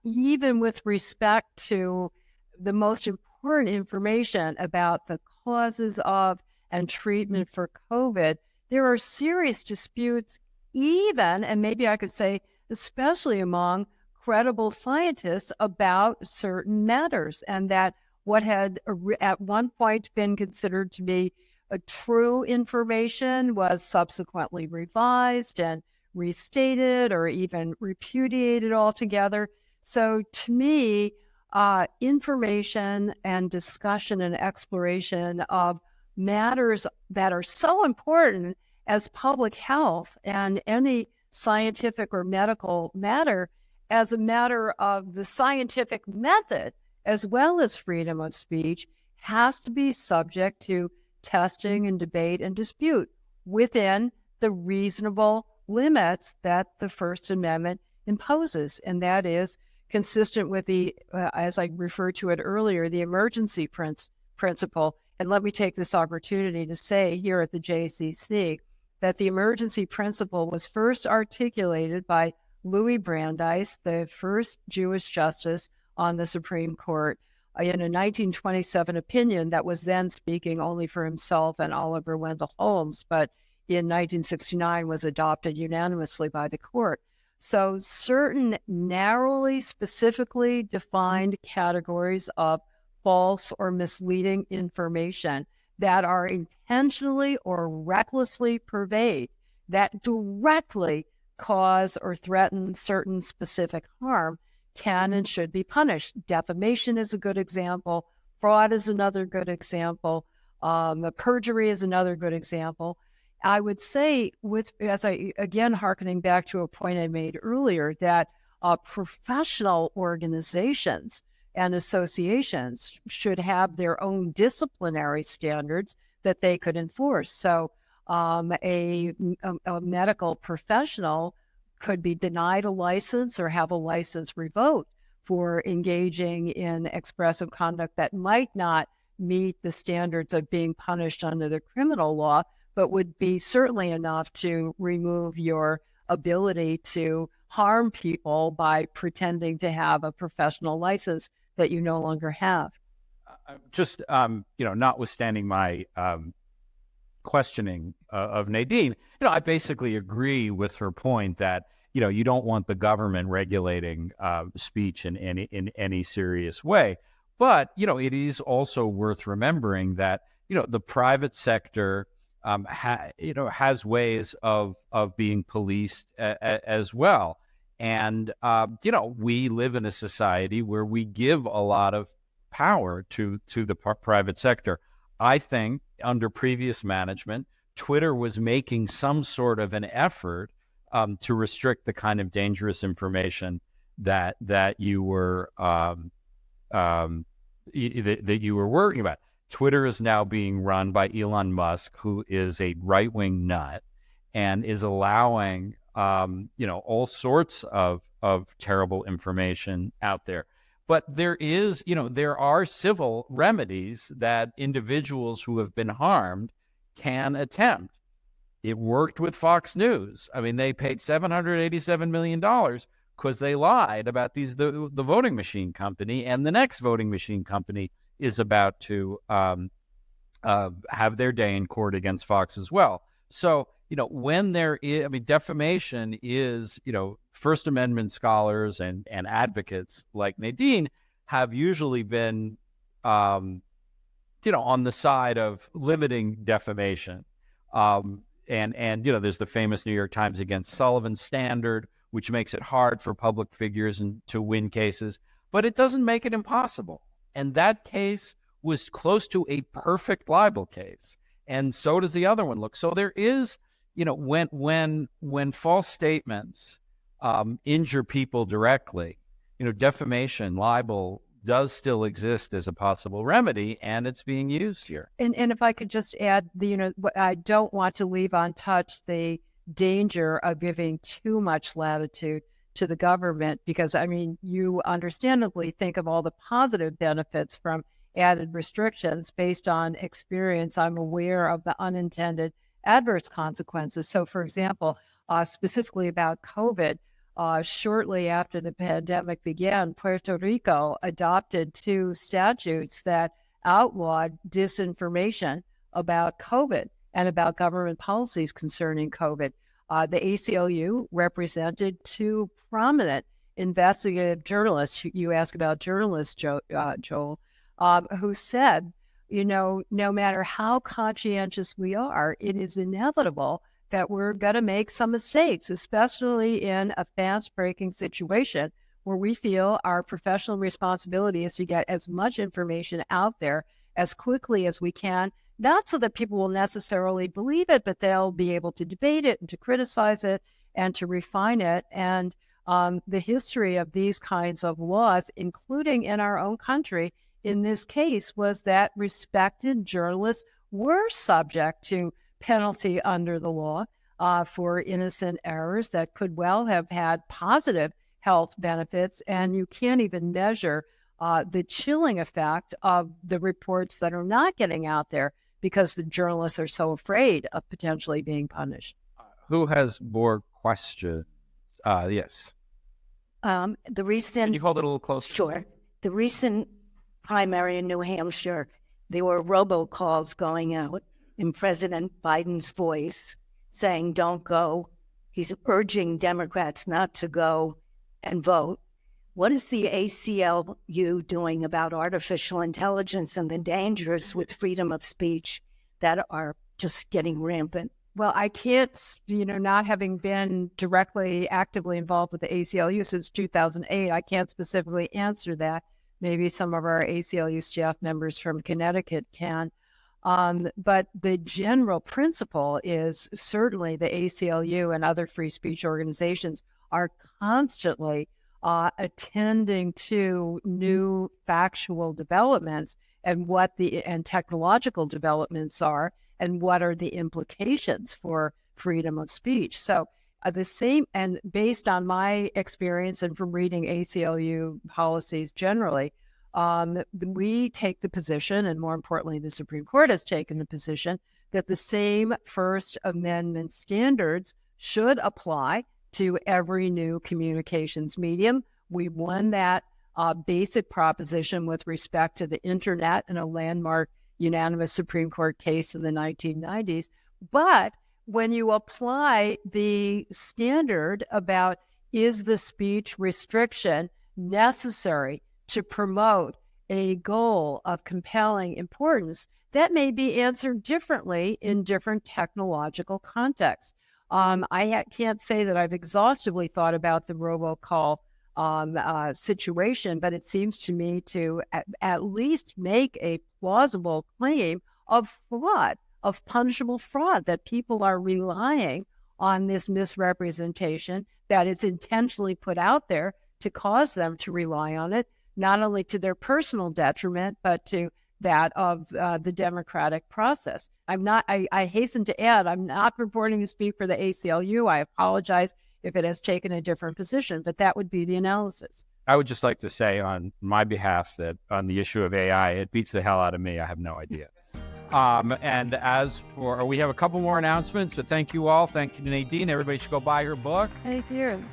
B: even with respect to the most important information about the causes of and treatment for COVID, there are serious disputes, even, and maybe I could say, especially among credible scientists about certain matters, and that what had at one point been considered to be a true information was subsequently revised and restated or even repudiated altogether. So to me, information and discussion and exploration of matters that are so important as public health and any scientific or medical matter as a matter of the scientific method, as well as freedom of speech, has to be subject to testing and debate and dispute within the reasonable limits that the First Amendment imposes. And that is consistent with the, as I referred to it earlier, the emergency principle. And let me take this opportunity to say here at the JCC that the emergency principle was first articulated by Louis Brandeis, the first Jewish justice on the Supreme Court, in a 1927 opinion that was then speaking only for himself and Oliver Wendell Holmes, but in 1969 was adopted unanimously by the court. So certain narrowly, specifically defined categories of false or misleading information that are intentionally or recklessly purveyed, that directly cause or threaten certain specific harm, can and should be punished. Defamation is a good example. Fraud is another good example. Perjury is another good example. I would say, again, hearkening back to a point I made earlier, that professional organizations and associations should have their own disciplinary standards that they could enforce. So a medical professional could be denied a license or have a license revoked for engaging in expressive conduct that might not meet the standards of being punished under the criminal law, but would be certainly enough to remove your ability to harm people by pretending to have a professional license that you no longer have.
A: Just, notwithstanding my questioning of Nadine, I basically agree with her point that, you don't want the government regulating speech in any serious way. But, it is also worth remembering that, the private sector has ways of being policed as well. And, we live in a society where we give a lot of power to the private sector. I think under previous management, Twitter was making some sort of an effort to restrict the kind of dangerous information that you were that you were worrying about. Twitter is now being run by Elon Musk, who is a right-wing nut and is allowing all sorts of terrible information out there. But there are civil remedies that individuals who have been harmed can attempt. It worked with Fox News. I mean, they paid $787 million because they lied about the voting machine company, and the next voting machine company is about to have their day in court against Fox as well. So, when there is, defamation is, First Amendment scholars and advocates like Nadine have usually been, on the side of limiting defamation. And there's the famous New York Times against Sullivan standard, which makes it hard for public figures to win cases, but it doesn't make it impossible. And that case was close to a perfect libel case. And so does the other one look. So there is, when false statements injure people directly, defamation, libel does still exist as a possible remedy, and it's being used here. And
B: if I could just add, I don't want to leave untouched the danger of giving too much latitude to the government, because, you understandably think of all the positive benefits from added restrictions. Based on experience, I'm aware of the unintended adverse consequences. So, for example, specifically about COVID, shortly after the pandemic began, Puerto Rico adopted 2 statutes that outlawed disinformation about COVID. and about government policies concerning COVID. The ACLU represented two prominent investigative journalists. You asked about journalists, Joel, who said, no matter how conscientious we are, it is inevitable that we're going to make some mistakes, especially in a fast-breaking situation where we feel our professional responsibility is to get as much information out there as quickly as we can, not so that people will necessarily believe it, but they'll be able to debate it and to criticize it and to refine it. And the history of these kinds of laws, including in our own country, in this case, was that respected journalists were subject to penalty under the law for innocent errors that could well have had positive health benefits. And you can't even measure the chilling effect of the reports that are not getting out there because the journalists are so afraid of potentially being punished.
A: Who has more questions? Yes.
G: The recent...
A: Can you hold it a little closer?
G: Sure. The recent primary in New Hampshire, there were robocalls going out in President Biden's voice saying, don't go. He's urging Democrats not to go and vote. What is the ACLU doing about artificial intelligence and the dangers with freedom of speech that are just getting rampant?
B: Well, I can't, not having been directly, actively involved with the ACLU since 2008, I can't specifically answer that. Maybe some of our ACLU staff members from Connecticut can. But the general principle is certainly the ACLU and other free speech organizations are constantly attending to new factual developments and what and technological developments are and what are the implications for freedom of speech. So the same, and based on my experience and from reading ACLU policies generally, we take the position, and more importantly, the Supreme Court has taken the position that the same First Amendment standards should apply to every new communications medium. We won that basic proposition with respect to the internet in a landmark unanimous Supreme Court case in the 1990s. But when you apply the standard about is the speech restriction necessary to promote a goal of compelling importance, that may be answered differently in different technological contexts. I can't say that I've exhaustively thought about the robocall situation, but it seems to me to at least make a plausible claim of fraud, of punishable fraud, that people are relying on this misrepresentation that is intentionally put out there to cause them to rely on it, not only to their personal detriment, but to that of the democratic process. I hasten to add, I'm not purporting to speak for the ACLU. I apologize if it has taken a different position, but that would be the analysis.
A: I would just like to say on my behalf that on the issue of AI, it beats the hell out of me. I have no idea. And as for, we have a couple more announcements, so thank you all. Thank you, Nadine. Everybody should go buy her book.
B: Thank you.